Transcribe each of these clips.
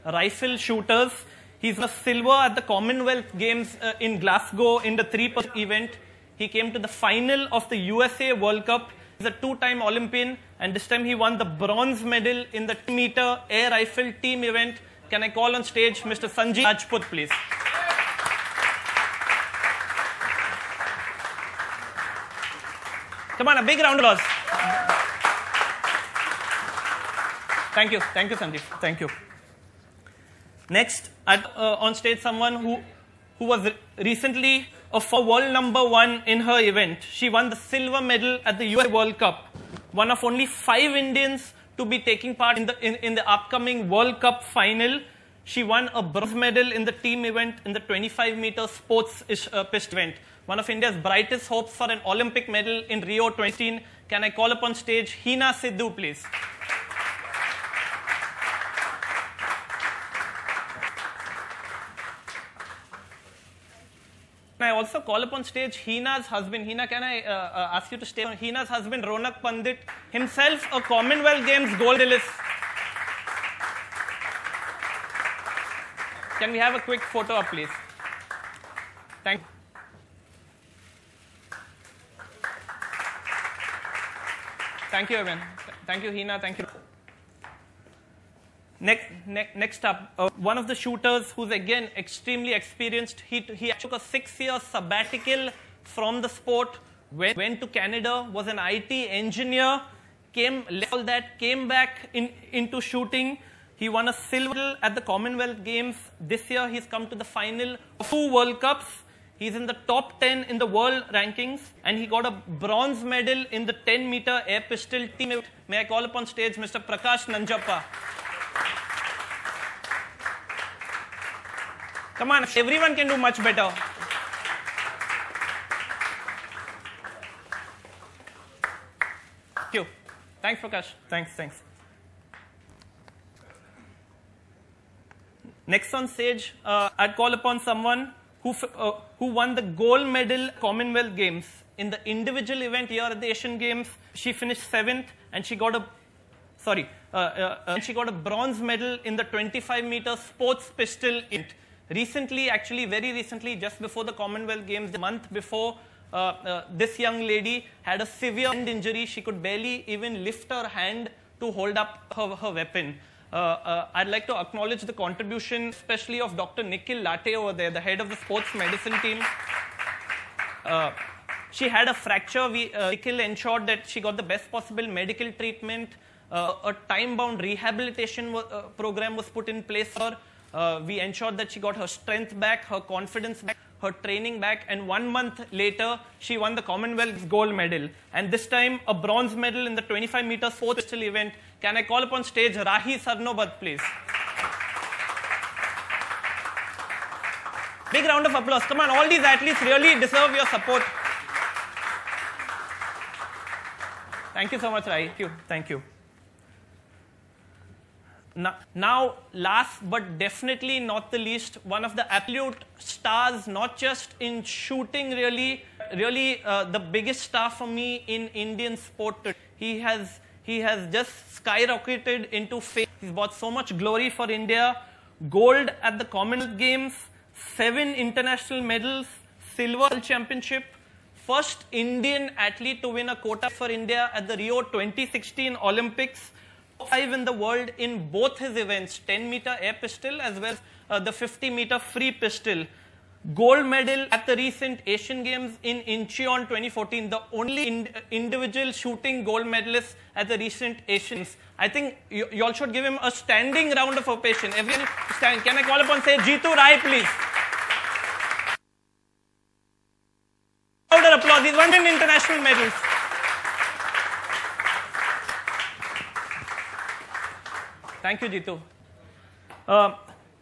rifle shooters. He's won a silver at the Commonwealth Games in Glasgow in the 3-person event. He came to the final of the USA World Cup. He's a 2-time Olympian, and this time he won the bronze medal in the 2-meter air rifle team event. Can I call on stage Mr. Sanjeev Rajput, please? Come on, a big round of applause. Thank you, Sanjeev. Thank you. Next, on stage, someone who was recently for world #1 in her event. She won the silver medal at the US World Cup. One of only 5 Indians to be taking part in the upcoming World Cup final. She won a bronze medal in the team event in the 25-meter sports pistol event. One of India's brightest hopes for an Olympic medal in Rio 2016. Can I call upon stage Hina Sidhu, please? Can I also call upon stage Hina's husband? Hina, can I ask you to stay on? Hina's husband, Ronak Pandit, himself a Commonwealth Games gold medalist. Can we have a quick photo up, please? Thank you. Thank you, everyone. Thank you, Hina. Thank you. Next up, one of the shooters who's again extremely experienced. He took a 6-year sabbatical from the sport, went to Canada, was an IT engineer, came back into shooting. He won a silver at the Commonwealth Games. This year, he's come to the final of 2 World Cups. He's in the top 10 in the world rankings, and he got a bronze medal in the 10-meter air pistol team event. May I call upon stage Mr. Prakash Nanjappa? Come on, everyone can do much better. Thank you. Thanks, Prakash. Thanks. Next on stage, I'd call upon someone who won the gold medal Commonwealth Games. In the individual event here at the Asian Games, she finished 7th, and she got a bronze medal in the 25-meter sports pistol event. Very recently, just before the Commonwealth Games, the month before, this young lady had a severe hand injury. She could barely even lift her hand to hold up her weapon. I'd like to acknowledge the contribution, especially of Dr. Nikhil Latte over there, the head of the sports medicine team. She had a fracture. Nikhil ensured that she got the best possible medical treatment. A time-bound rehabilitation program was put in place for her. We ensured that she got her strength back, her confidence back, her training back, and 1 month later, she won the Commonwealth gold medal. And this time, a bronze medal in the 25-meter sports pistol event. Can I call upon stage Rahi Sarnobat, please? Big round of applause. Come on, all these athletes really deserve your support. Thank you so much, Rahi. Thank you. Now, last but definitely not the least, one of the absolute stars, not just in shooting really the biggest star for me in Indian sport. He has just skyrocketed into fame. He's brought so much glory for India. Gold at the Commonwealth Games, 7 international medals, silver championship, first Indian athlete to win a quota for India at the Rio 2016 Olympics. 5 in the world in both his events, 10-meter air pistol as well as the 50-meter free pistol. Gold medal at the recent Asian Games in Incheon 2014, the only individual shooting gold medalist at the recent Asians. I think you all should give him a standing round of ovation. Everyone stand. Can I call upon say Jeetu Rai, please? Louder applause. He's won international medals. Thank you, Jeetu.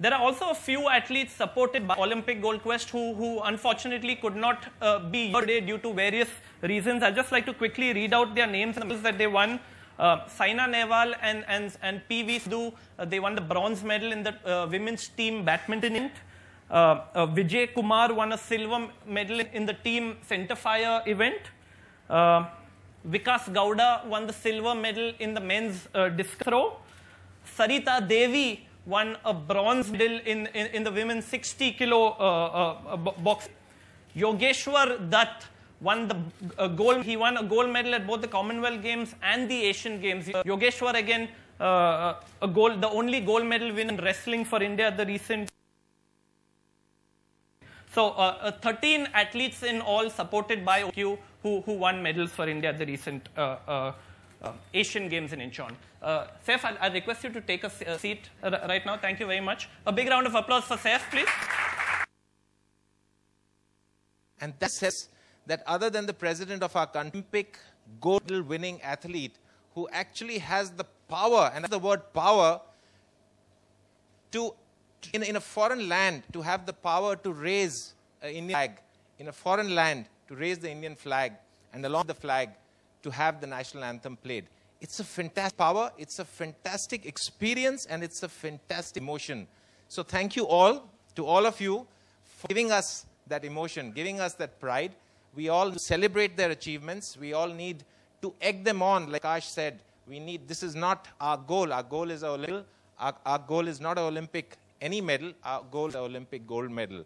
There are also a few athletes supported by Olympic Gold Quest who unfortunately could not be here today due to various reasons. I'd just like to quickly read out their names and the medals that they won. Saina Nehwal and PV Sidhu, they won the bronze medal in the women's team badminton event. Vijay Kumar won a silver medal in the team centerfire event. Vikas Gowda won the silver medal in the men's discus throw. Sarita Devi won a bronze medal in the women's 60 kilo box. Yogeshwar Dutt won the gold. He won a gold medal at both the Commonwealth Games and the Asian Games. Yogeshwar again, the only gold medal win in wrestling for India at the recent. So 13 athletes in all supported by OQ who won medals for India at the recent Asian Games in Incheon. Saif, I'll request you to take a seat right now. Thank you very much. A big round of applause for Saif, please. And that says that other than the president of our country, Olympic gold medal winning athlete who actually has the power, and that's the word power, to in a foreign land to have the power to raise an Indian flag, in a foreign land to raise the Indian flag, and along the flag to have the national anthem played. It's a fantastic power, it's a fantastic experience, and it's a fantastic emotion. So thank you all, to all of you, for giving us that emotion, giving us that pride. We all celebrate their achievements. We all need to egg them on, like Ash said. This is not our goal. Our goal is our goal is not an Olympic any medal. Our goal is an Olympic gold medal.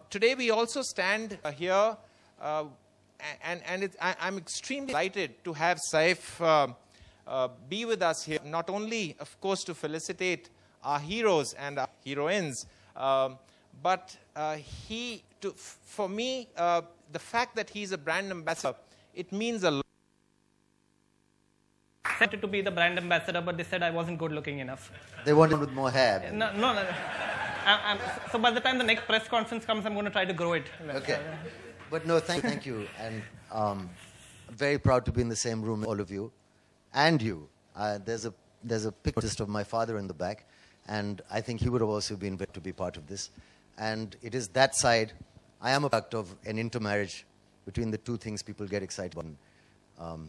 Today we also stand here, and I'm extremely delighted to have Saif be with us here. Not only, of course, to felicitate our heroes and our heroines, but for me, the fact that he's a brand ambassador, it means a lot. I wanted to be the brand ambassador, but they said I wasn't good looking enough. They want him with more hair. No. So by the time the next press conference comes, I'm going to try to grow it. Okay. But no, thank you. And I'm very proud to be in the same room with all of you. And you. There's a picture of my father in the back. And I think he would have also been glad to be part of this. And it is that side. I am a product of an intermarriage between the two things people get excited about.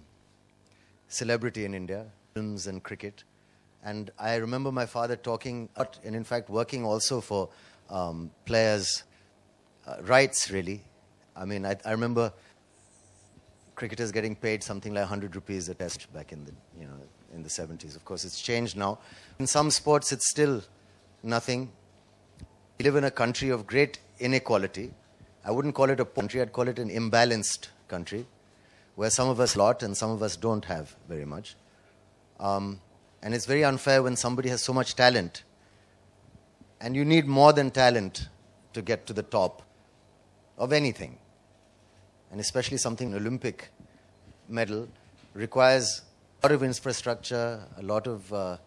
Celebrity in India, films and cricket. And I remember my father talking, and in fact working also for players' rights, really. I mean, I remember cricketers getting paid something like 100 rupees a test back in the 70s. Of course, it's changed now. In some sports, it's still nothing. We live in a country of great inequality. I wouldn't call it a poor country, I'd call it an imbalanced country, where some of us lot and some of us don't have very much. And it's very unfair when somebody has so much talent. And you need more than talent to get to the top of anything. And especially something, an Olympic medal, requires a lot of infrastructure, a lot of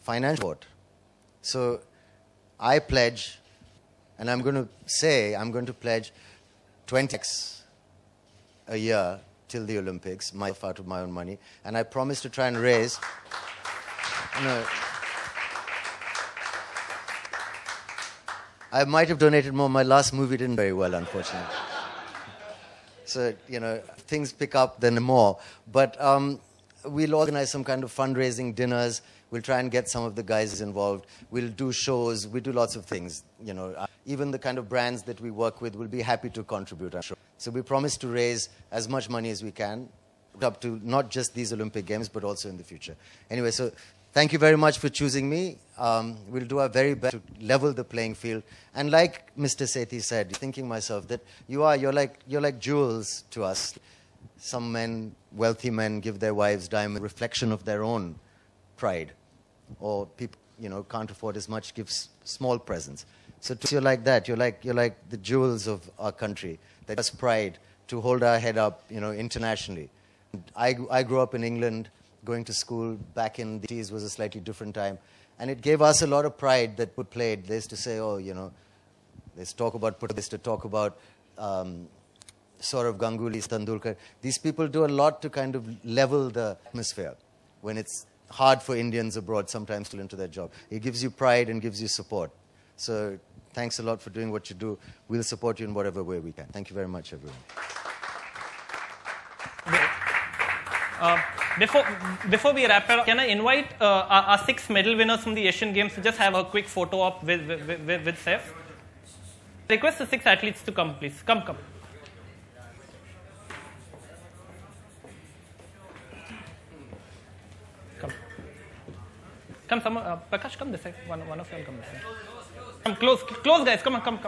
financial support. So I pledge, and I'm going to pledge 20x a year till the Olympics, out of my own money. And I promise to try and raise... I might have donated more. My last movie didn't very well, unfortunately. So, things pick up, then more. But we'll organize some kind of fundraising dinners. We'll try and get some of the guys involved. We'll do shows. We do lots of things. Even the kind of brands that we work with will be happy to contribute, I'm sure. So we promise to raise as much money as we can, up to not just these Olympic Games, but also in the future. Anyway, so thank you very much for choosing me. We'll do our very best to level the playing field. And like Mr. Sethi said, thinking myself that you're like jewels to us. Some men, wealthy men, give their wives diamond reflection of their own pride. Or people, can't afford as much, give small presents. So you're like that. You're like the jewels of our country. That gives us pride to hold our head up, internationally. I grew up in England. Going to school back in the 80s was a slightly different time. And it gave us a lot of pride that we played. They used to say, let's talk about Saurav Ganguly, Tendulkar. These people do a lot to kind of level the atmosphere when it's hard for Indians abroad sometimes to get into their job. It gives you pride and gives you support. So thanks a lot for doing what you do. We'll support you in whatever way we can. Thank you very much, everyone. Before we wrap it up, can I invite our 6 medal winners from the Asian Games to just have a quick photo op with Saif? Request the 6 athletes to come, please. Come. Come. Come, Prakash, come this side. One of you all come this side. Come close, guys. Come on, come.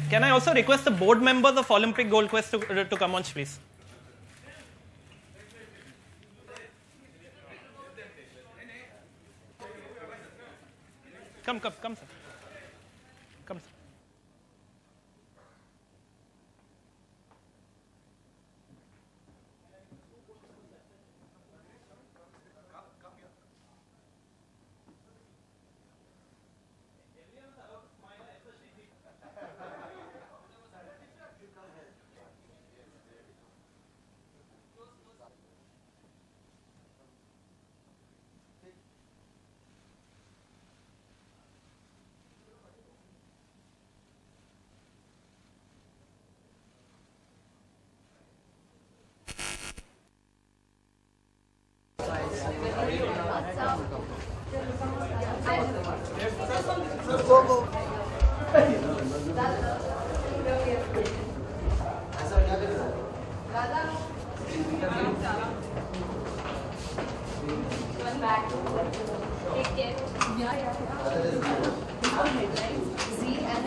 Can I also request the board members of Olympic Gold Quest to come on, please? Come, sir. Come, sir. See and